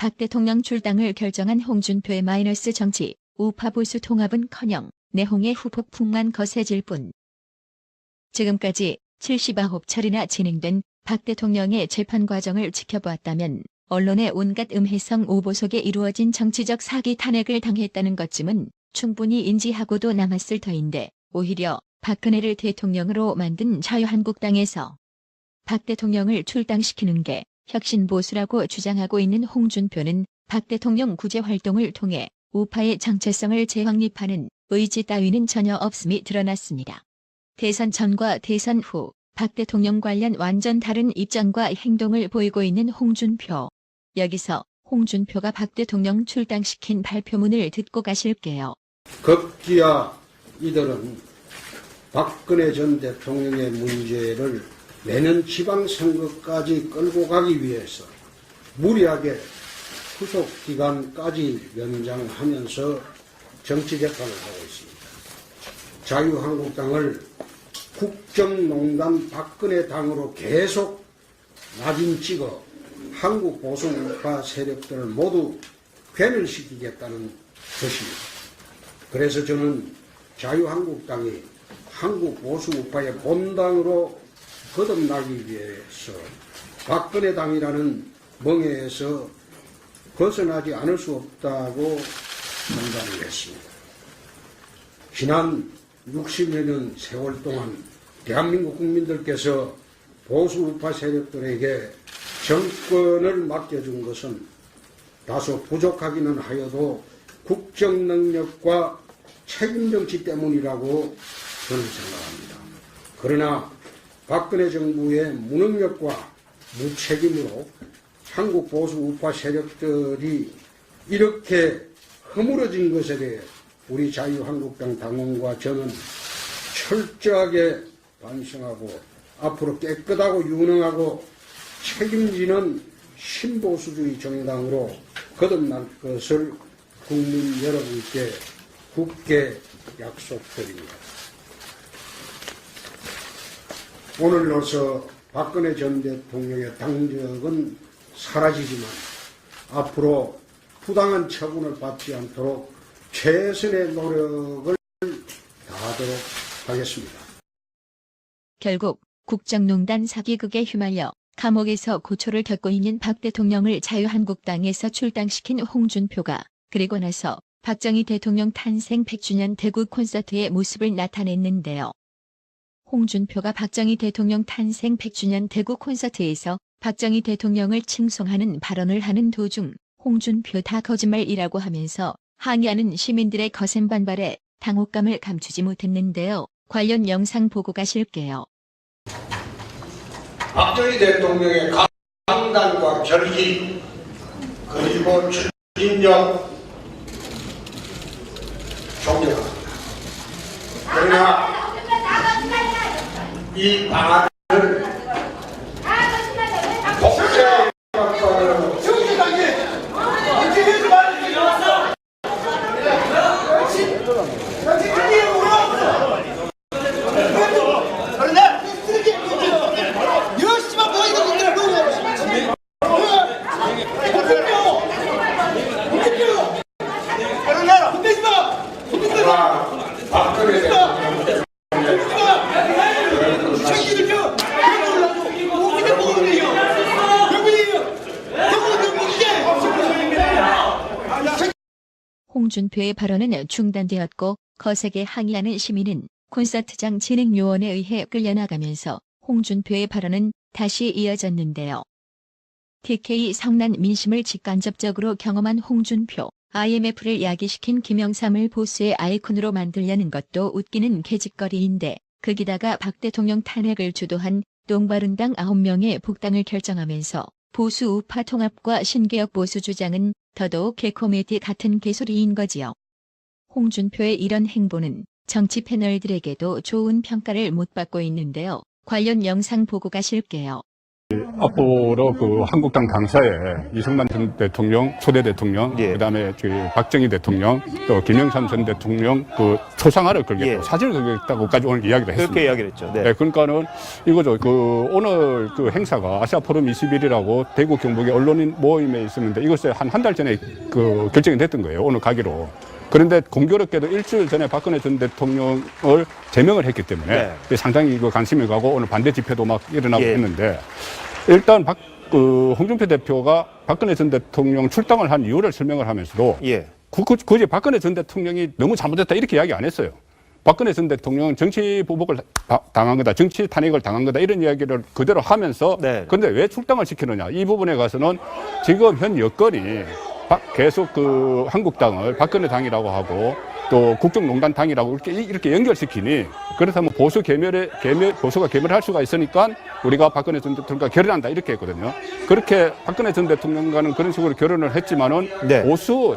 박 대통령 출당을 결정한 홍준표의 마이너스 정치, 우파 보수 통합은커녕 내홍의 후폭풍만 거세질 뿐. 지금까지 79차례나 진행된 박 대통령의 재판 과정을 지켜보았다면 언론의 온갖 음해성 오보 속에 이루어진 정치적 사기 탄핵을 당했다는 것쯤은 충분히 인지하고도 남았을 터인데 오히려 박근혜를 대통령으로 만든 자유한국당에서 박 대통령을 출당시키는 게 혁신보수라고 주장하고 있는 홍준표는 박 대통령 구제 활동을 통해 우파의 정체성을 재확립하는 의지 따위는 전혀 없음이 드러났습니다. 대선 전과 대선 후 박 대통령 관련 완전 다른 입장과 행동을 보이고 있는 홍준표. 여기서 홍준표가 박 대통령 출당시킨 발표문을 듣고 가실게요. 급기야 이들은 박근혜 전 대통령의 문제를 내년 지방선거까지 끌고 가기 위해서 무리하게 후속 기간까지 연장하면서 정치 재판을 하고 있습니다. 자유한국당을 국정농단 박근혜 당으로 계속 낙인 찍어 한국 보수 우파 세력들을 모두 괴멸시키겠다는 것입니다. 그래서 저는 자유한국당이 한국 보수 우파의 본당으로 거듭나기 위해서 박근혜 당이라는 멍에에서 벗어나지 않을 수 없다고 판단을 했습니다. 지난 60여 년 세월 동안 대한민국 국민들께서 보수 우파 세력들에게 정권을 맡겨준 것은 다소 부족하기는 하여도 국정 능력과 책임 정치 때문이라고 저는 생각합니다. 그러나 박근혜 정부의 무능력과 무책임으로 한국 보수 우파 세력들이 이렇게 허물어진 것에 대해 우리 자유한국당 당원과 저는 철저하게 반성하고 앞으로 깨끗하고 유능하고 책임지는 신보수주의 정당으로 거듭날 것을 국민 여러분께 굳게 약속드립니다. 오늘로서 박근혜 전 대통령의 당적은 사라지지만 앞으로 부당한 처분을 받지 않도록 최선의 노력을 다하도록 하겠습니다. 결국 국정농단 사기극에 휘말려 감옥에서 고초를 겪고 있는 박 대통령을 자유한국당에서 출당시킨 홍준표가 그리고 나서 박정희 대통령 탄생 100주년 대구 콘서트의 모습을 나타냈는데요. 홍준표가 박정희 대통령 탄생 100주년 대구 콘서트에서 박정희 대통령을 칭송하는 발언을 하는 도중 홍준표 다 거짓말이라고 하면서 항의하는 시민들의 거센 반발에 당혹감을 감추지 못했는데요. 관련 영상 보고 가실게요. 박정희 대통령의 강단과 결기 그리고 추진력 존경합니다. 그러나 이 방안을 독재 홍준표의 발언은 중단되었고 거세게 항의하는 시민은 콘서트장 진행요원에 의해 끌려나가면서 홍준표의 발언은 다시 이어졌는데요. TK 성난 민심을 직간접적으로 경험한 홍준표, IMF를 야기시킨 김영삼을 보수의 아이콘으로 만들려는 것도 웃기는 개짓거리인데 거기다가 박 대통령 탄핵을 주도한 똥바른당 9명의 복당을 결정하면서 보수 우파 통합과 신개혁 보수 주장은 더더욱 개코메디 같은 개소리인 거지요. 홍준표의 이런 행보는 정치 패널들에게도 좋은 평가를 못 받고 있는데요. 관련 영상 보고 가실게요. 앞으로 그 한국당 당사에 이승만 전 대통령, 초대 대통령, 예. 그다음에 박정희 대통령, 또 김영삼 전 대통령 그 초상화를 걸겠고 예. 사진을 걸겠다고까지 오늘 이야기를 했습니다. 그렇게 이야기를 했죠. 네. 네, 그러니까는 이거죠. 그 오늘 그 행사가 아시아 포럼 21이라고 대구 경북의 언론인 모임에 있었는데 이것을 한 달 전에 그 결정이 됐던 거예요. 오늘 가기로. 그런데 공교롭게도 일주일 전에 박근혜 전 대통령을 제명을 했기 때문에 상당히 그 관심이 가고 오늘 반대 집회도 막 일어나고 예. 했는데 일단 홍준표 대표가 박근혜 전 대통령 출당을 한 이유를 설명을 하면서도 예. 굳이 박근혜 전 대통령이 너무 잘못했다 이렇게 이야기 안 했어요. 박근혜 전 대통령은 정치 보복을 당한 거다, 정치 탄핵을 당한 거다 이런 이야기를 그대로 하면서 그런데 왜 출당을 시키느냐 이 부분에 가서는 지금 현 여건이 계속 그 한국당을 박근혜 당이라고 하고 또 국정농단 당이라고 이렇게 연결시키니 그렇다면 보수가 괴멸할 수가 있으니까 우리가 박근혜 전 대통령과 결연한다 이렇게 했거든요. 그렇게 박근혜 전 대통령과는 그런 식으로 결연을 했지만은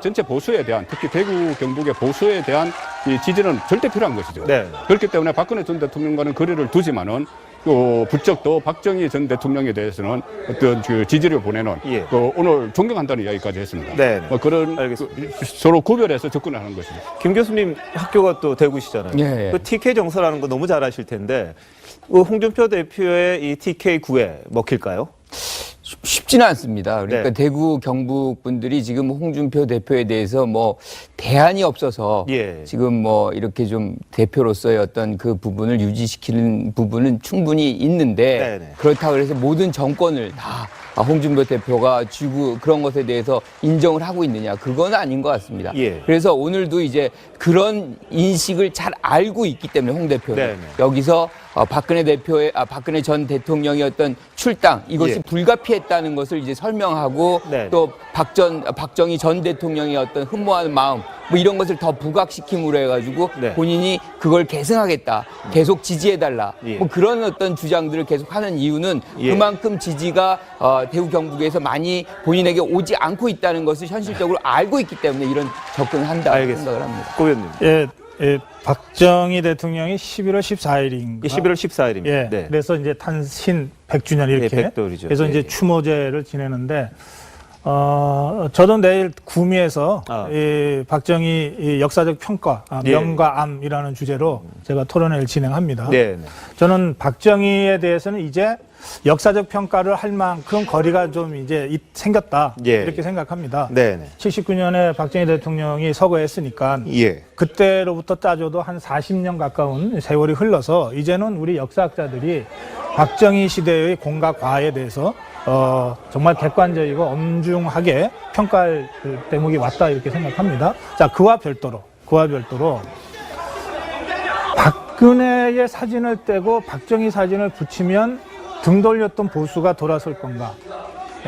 전체 보수에 대한 특히 대구 경북의 보수에 대한 이 지지는 절대 필요한 것이죠. 그렇기 때문에 박근혜 전 대통령과는 거리를 두지만은 또 부쩍 또 박정희 전 대통령에 대해서는 어떤 그 지지를 보내는 오늘 존경한다는 이야기까지 했습니다. 그런 서로 구별해서 접근을 하는 것이죠. 김 교수님 학교가 또 대구시잖아요. 예. 그 TK 정서라는 거 너무 잘 아실 텐데 홍준표 대표의 이 TK 구애 먹힐까요? 쉽지는 않습니다. 그러니까 네. 대구 경북 분들이 지금 홍준표 대표에 대해서 뭐 대안이 없어서 지금 뭐 이렇게 좀 대표로서의 어떤 그 부분을 유지시키는 부분은 충분히 있는데 그렇다고 해서 모든 정권을 다 홍준표 대표가 쥐고 그런 것에 대해서 인정을 하고 있느냐 그건 아닌 것 같습니다. 그래서 오늘도 이제 그런 인식을 잘 알고 있기 때문에 홍 대표는 여기서 박근혜 전 대통령의 어떤 출당 이것이 불가피했다는 것을 이제 설명하고 또 박정희 전 대통령의 어떤 흠모하는 마음 뭐 이런 것을 더 부각시킴으로 해가지고 본인이 그걸 계승하겠다, 계속 지지해달라 뭐 그런 어떤 주장들을 계속 하는 이유는 그만큼 지지가 대구 경북에서 많이 본인에게 오지 않고 있다는 것을 현실적으로 알고 있기 때문에 이런 접근을 한다 생각을 합니다. 고변님. 박정희 대통령이 11월 14일인가? 11월 14일입니다. 예. 그래서 이제 탄신 100주년 이렇게. 그래서 이제 추모제를 지내는데, 저도 내일 구미에서 이 박정희 이 역사적 평가, 명과 암이라는 주제로 제가 토론회를 진행합니다. 저는 박정희에 대해서는 이제 역사적 평가를 할 만큼 거리가 좀 이제 생겼다. 이렇게 생각합니다. 79년에 박정희 대통령이 서거했으니까 그때로부터 따져도 한 40년 가까운 세월이 흘러서 이제는 우리 역사학자들이 박정희 시대의 공과 과에 대해서 정말 객관적이고 엄중하게 평가할 그 대목이 왔다 이렇게 생각합니다. 자, 그와 별도로 박근혜의 사진을 떼고 박정희 사진을 붙이면 등 돌렸던 보수가 돌아설 건가?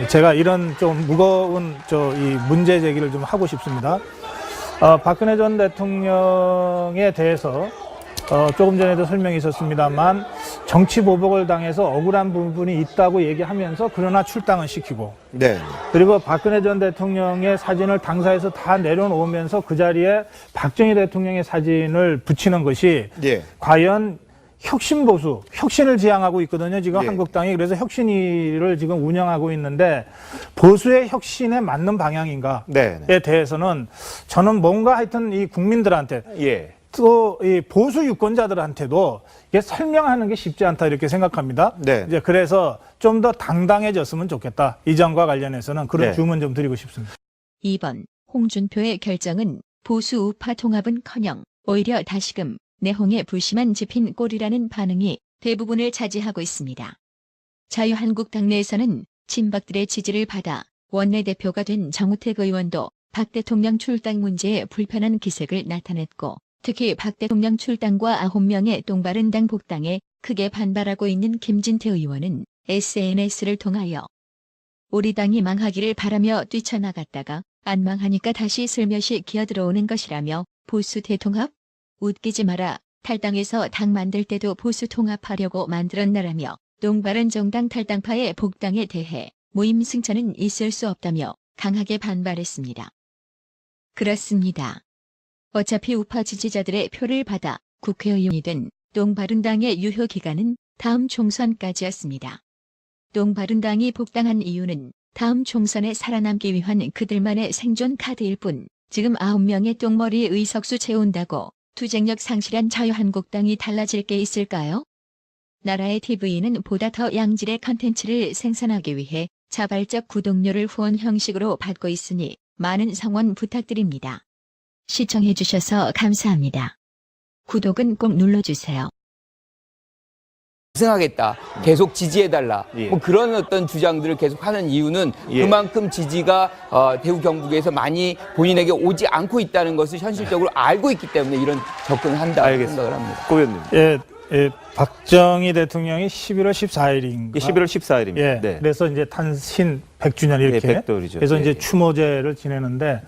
제가 이런 좀 무거운 이 문제 제기를 좀 하고 싶습니다. 박근혜 전 대통령에 대해서 조금 전에도 설명이 있었습니다만 정치 보복을 당해서 억울한 부분이 있다고 얘기하면서 그러나 출당은 시키고 그리고 박근혜 전 대통령의 사진을 당사에서 다 내려놓으면서 그 자리에 박정희 대통령의 사진을 붙이는 것이 과연 혁신보수, 혁신을 지향하고 있거든요. 지금 한국당이. 그래서 혁신위를 지금 운영하고 있는데 보수의 혁신에 맞는 방향인가에 대해서는 저는 뭔가 하여튼 이 국민들한테 또 이 보수 유권자들한테도 이게 설명하는 게 쉽지 않다 이렇게 생각합니다. 이제 그래서 좀 더 당당해졌으면 좋겠다. 이 점과 관련해서는 그런 주문 좀 드리고 싶습니다. 2번 홍준표의 결정은 보수 우파 통합은커녕 오히려 다시금 내홍에 불심한 집힌 꼴이라는 반응이 대부분을 차지하고 있습니다. 자유한국당 내에서는 친박들의 지지를 받아 원내대표가 된 정우택 의원도 박 대통령 출당 문제에 불편한 기색을 나타냈고 특히 박 대통령 출당과 9명의 똥바른당 복당에 크게 반발하고 있는 김진태 의원은 SNS를 통하여 우리 당이 망하기를 바라며 뛰쳐나갔다가 안 망하니까 다시 슬며시 기어들어오는 것이라며 보수 대통합? 웃기지 마라. 탈당해서 당 만들 때도 보수 통합하려고 만들었나라며 똥바른정당 탈당파의 복당에 대해 모임 승차는 있을 수 없다며 강하게 반발했습니다. 그렇습니다. 어차피 우파 지지자들의 표를 받아 국회의원이 된 똥바른당의 유효 기간은 다음 총선까지였습니다. 똥바른당이 복당한 이유는 다음 총선에 살아남기 위한 그들만의 생존 카드일 뿐 지금 9명의 똥머리 의석수 채운다고 투쟁력 상실한 자유한국당이 달라질 게 있을까요? 나라의 TV는 보다 더 양질의 컨텐츠를 생산하기 위해 자발적 구독료를 후원 형식으로 받고 있으니 많은 성원 부탁드립니다. 시청해주셔서 감사합니다. 구독은 꼭 눌러주세요. 승하겠다. 계속 지지해달라. 예. 뭐 그런 어떤 주장들을 계속 하는 이유는 예. 그만큼 지지가 대구 경북에서 많이 본인에게 오지 않고 있다는 것을 현실적으로 알고 있기 때문에 이런 접근을 한다 생각을 합니다. 고 의원님. 예, 박정희 대통령이 11월 14일인가? 11월 14일입니다. 예, 네. 그래서 이제 탄신 100주년 이렇게. 예, 100돌이죠. 그래서 예, 이제 예. 추모제를 지내는데,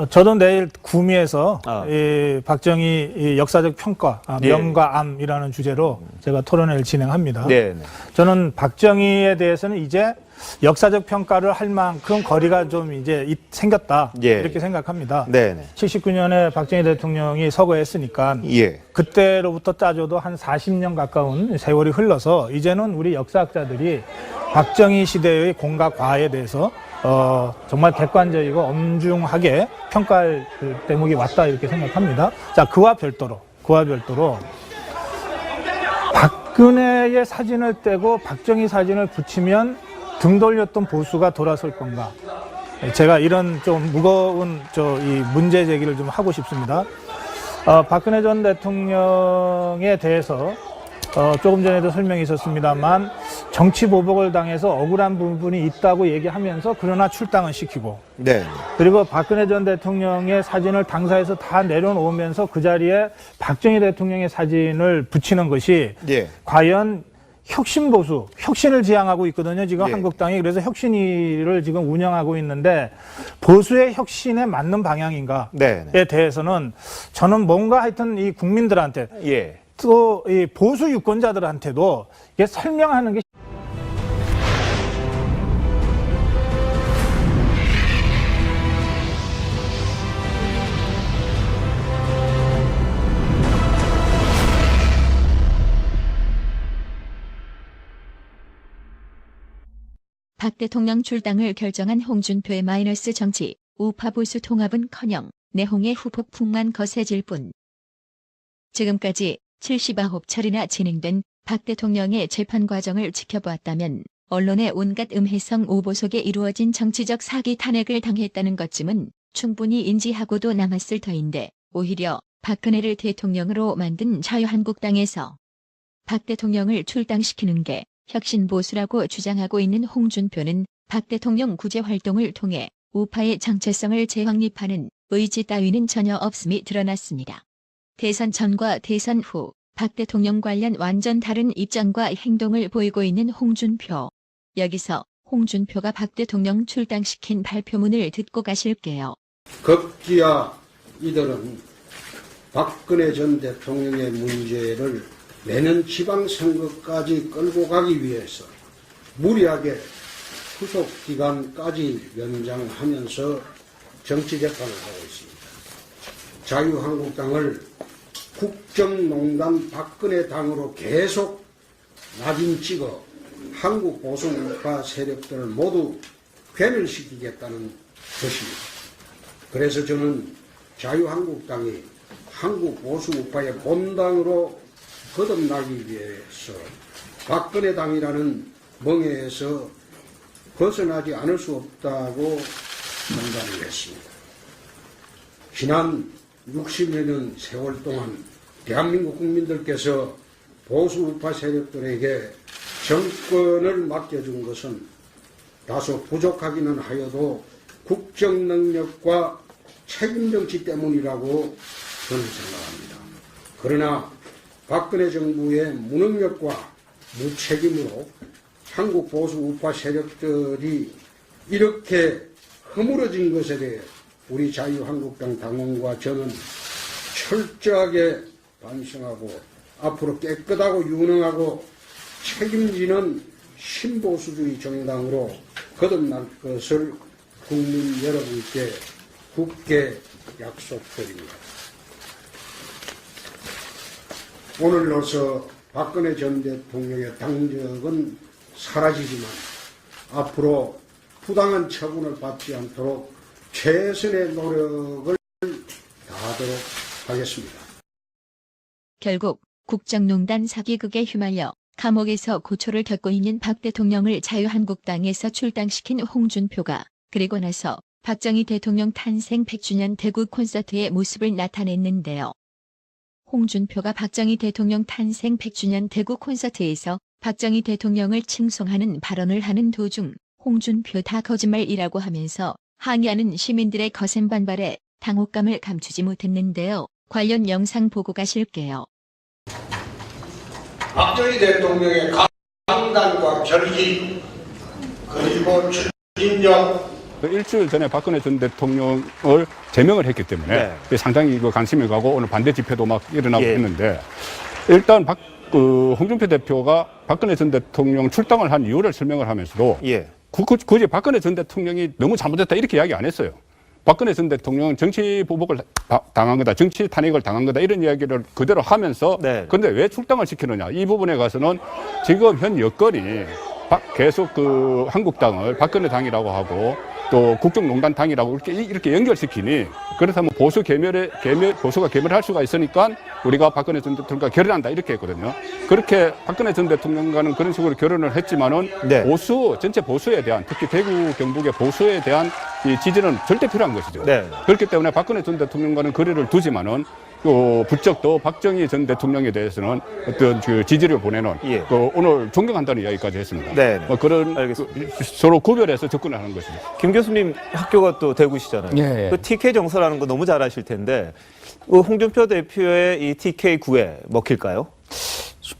저도 내일 구미에서 이 박정희 이 역사적 평가, 예. 명과 암이라는 주제로 제가 토론회를 진행합니다. 네. 네. 저는 박정희에 대해서는 이제 역사적 평가를 할 만큼 거리가 좀 이제 생겼다. 예. 이렇게 생각합니다. 네. 네. 79년에 박정희 대통령이 서거했으니까 예. 그때로부터 따져도 한 40년 가까운 세월이 흘러서 이제는 우리 역사학자들이 박정희 시대의 공과 과에 대해서 정말 객관적이고 엄중하게 평가할 그 대목이 왔다 이렇게 생각합니다. 자, 그와 별도로 박근혜의 사진을 떼고 박정희 사진을 붙이면 등 돌렸던 보수가 돌아설 건가? 제가 이런 좀 무거운 이 문제 제기를 좀 하고 싶습니다. 박근혜 전 대통령에 대해서 조금 전에도 설명이 있었습니다만 정치 보복을 당해서 억울한 부분이 있다고 얘기하면서 그러나 출당은 시키고 네. 그리고 박근혜 전 대통령의 사진을 당사에서 다 내려놓으면서 그 자리에 박정희 대통령의 사진을 붙이는 것이 예. 과연 혁신보수, 혁신을 지향하고 있거든요, 지금 예. 한국당이. 그래서 혁신위를 지금 운영하고 있는데 보수의 혁신에 맞는 방향인가에 네. 대해서는 저는 뭔가 하여튼 이 국민들한테 예. 또 이 보수 유권자들한테도 이게 설명하는 게 박 대통령 출당을 결정한 홍준표의 마이너스 정치, 우파 보수 통합은커녕 내홍의 후폭 풍만 거세질 뿐. 지금까지 79차례나 진행된 박 대통령의 재판 과정을 지켜보았다면 언론의 온갖 음해성 오보 속에 이루어진 정치적 사기 탄핵을 당했다는 것쯤은 충분히 인지하고도 남았을 터인데 오히려 박근혜를 대통령으로 만든 자유한국당에서 박 대통령을 출당시키는 게 혁신보수라고 주장하고 있는 홍준표는 박 대통령 구제 활동을 통해 우파의 정체성을 재확립하는 의지 따위는 전혀 없음이 드러났습니다. 대선 전과 대선 후 박 대통령 관련 완전 다른 입장과 행동을 보이고 있는 홍준표. 여기서 홍준표가 박 대통령 출당시킨 발표문을 듣고 가실게요. 급기야 이들은 박근혜 전 대통령의 문제를 내년 지방선거까지 끌고 가기 위해서 무리하게 후속 기간까지 연장하면서 정치재판을 하고 있습니다. 자유한국당을 국정농단 박근혜 당으로 계속 낙인 찍어 한국 보수 우파 세력들을 모두 괴멸시키겠다는 것입니다. 그래서 저는 자유한국당이 한국 보수 우파의 본당으로 거듭나기 위해서 박근혜 당이라는 멍에에서 벗어나지 않을 수 없다고 판단을 했습니다. 지난 60여 년 세월 동안 대한민국 국민들께서 보수 우파 세력들에게 정권을 맡겨준 것은 다소 부족하기는 하여도 국정 능력과 책임 정치 때문이라고 저는 생각합니다. 그러나 박근혜 정부의 무능력과 무책임으로 한국 보수 우파 세력들이 이렇게 허물어진 것에 대해 우리 자유한국당 당원과 저는 철저하게 반성하고 앞으로 깨끗하고 유능하고 책임지는 신보수주의 정당으로 거듭날 것을 국민 여러분께 굳게 약속드립니다. 오늘로서 박근혜 전 대통령의 당적은 사라지지만 앞으로 부당한 처분을 받지 않도록 최선의 노력을 다하도록 하겠습니다. 결국 국정농단 사기극에 휘말려 감옥에서 고초를 겪고 있는 박 대통령을 자유한국당에서 출당시킨 홍준표가 그리고 나서 박정희 대통령 탄생 100주년 대구 콘서트의 모습을 나타냈는데요. 홍준표가 박정희 대통령 탄생 100주년 대구 콘서트에서 박정희 대통령을 칭송하는 발언을 하는 도중 홍준표 다 거짓말이라고 하면서 항의하는 시민들의 거센 반발에 당혹감을 감추지 못했는데요. 관련 영상 보고 가실게요. 박정희 대통령의 강단과 결기 그리고 추진력 일주일 전에 박근혜 전 대통령을 제명을 했기 때문에 상당히 관심이 가고 오늘 반대 집회도 막 일어나고 했는데 일단 홍준표 대표가 박근혜 전 대통령 출당을 한 이유를 설명을 하면서도 굳이 박근혜 전 대통령이 너무 잘못했다 이렇게 이야기 안 했어요. 박근혜 전 대통령은 정치 보복을 당한 거다, 정치 탄핵을 당한 거다 이런 이야기를 그대로 하면서 그런데 왜 출당을 시키느냐 이 부분에 가서는 지금 현 여건이 계속 한국당을 박근혜 당이라고 하고 또 국정농단 당이라고 이렇게 연결시키니 그렇다면 보수가 괴멸할 수가 있으니까 우리가 박근혜 전 대통령과 결연한다 이렇게 했거든요. 그렇게 박근혜 전 대통령과는 그런 식으로 결연을 했지만은 전체 보수에 대한 특히 대구 경북의 보수에 대한 이 지지는 절대 필요한 것이죠. 그렇기 때문에 박근혜 전 대통령과는 거리를 두지만은 부쩍 또 박정희 전 대통령에 대해서는 어떤 지지를 보내는 오늘 존경한다는 이야기까지 했습니다. 그런 서로 구별해서 접근을 하는 것이죠. 김 교수님 학교가 또 대구시잖아요. 그 TK 정서라는 거 너무 잘 아실 텐데 홍준표 대표의 이 TK 구애 먹힐까요?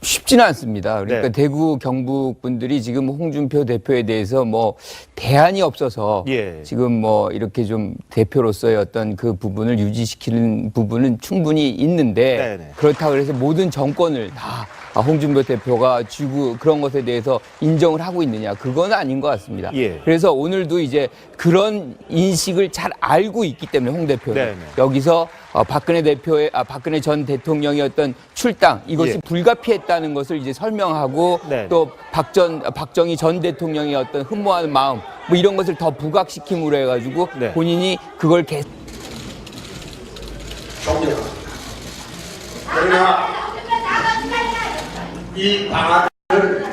쉽지는 않습니다. 그러니까 대구 경북 분들이 지금 홍준표 대표에 대해서 뭐 대안이 없어서 지금 뭐 이렇게 좀 대표로서의 어떤 그 부분을 유지시키는 부분은 충분히 있는데 그렇다고 해서 모든 정권을 다 홍준표 대표가 쥐고 그런 것에 대해서 인정을 하고 있느냐 그건 아닌 것 같습니다. 그래서 오늘도 이제 그런 인식을 잘 알고 있기 때문에 홍 대표는 여기서 박근혜 전 대통령의 어떤 출당 이것이 불가피했다는 것을 이제 설명하고 또 박정희 전 대통령의 어떤 흠모하는 마음 뭐 이런 것을 더 부각시킴으로 해가지고 본인이 그걸 계속 존경합니다. 그러나 이 방안을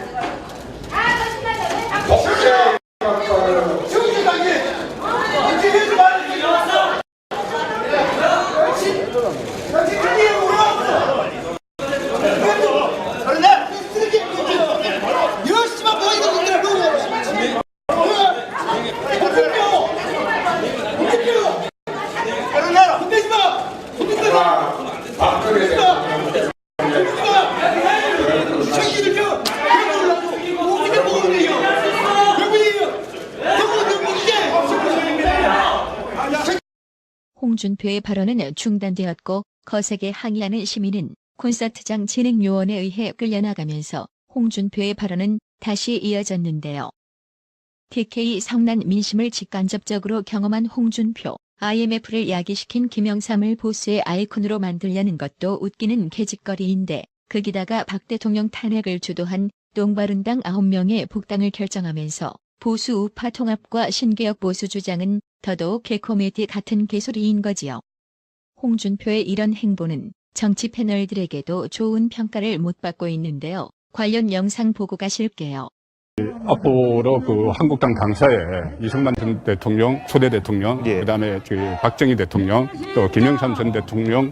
복제 홍준표의 발언은 중단되었고 거세게 항의하는 시민은 콘서트장 진행요원에 의해 끌려나가면서 홍준표의 발언은 다시 이어졌는데요. TK 성난 민심을 직간접적으로 경험한 홍준표, IMF를 야기시킨 김영삼을 보수의 아이콘으로 만들려는 것도 웃기는 개짓거리인데 거기다가 박 대통령 탄핵을 주도한 똥바른당 9명의 복당을 결정하면서 보수 우파 통합과 신개혁 보수 주장은 더더욱 개코메디 같은 개소리인 거지요. 홍준표의 이런 행보는 정치 패널들에게도 좋은 평가를 못 받고 있는데요. 관련 영상 보고 가실게요. 앞으로 한국당 당사에 이승만 전 대통령, 초대 대통령, 그다음에 박정희 대통령, 또 김영삼 전 대통령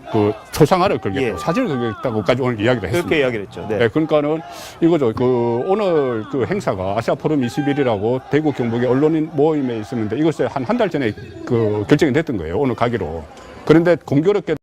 초상화를 걸겠다고 사진을 걸겠다고까지 오늘 이야기를 했습니다. 그렇게 이야기를 했죠. 그러니까는 이거죠. 오늘 행사가 아시아 포럼 21이라고 대구 경북의 언론인 모임에 있었는데 이것에 한 달 전에 결정이 됐던 거예요. 오늘 가기로. 그런데 공교롭게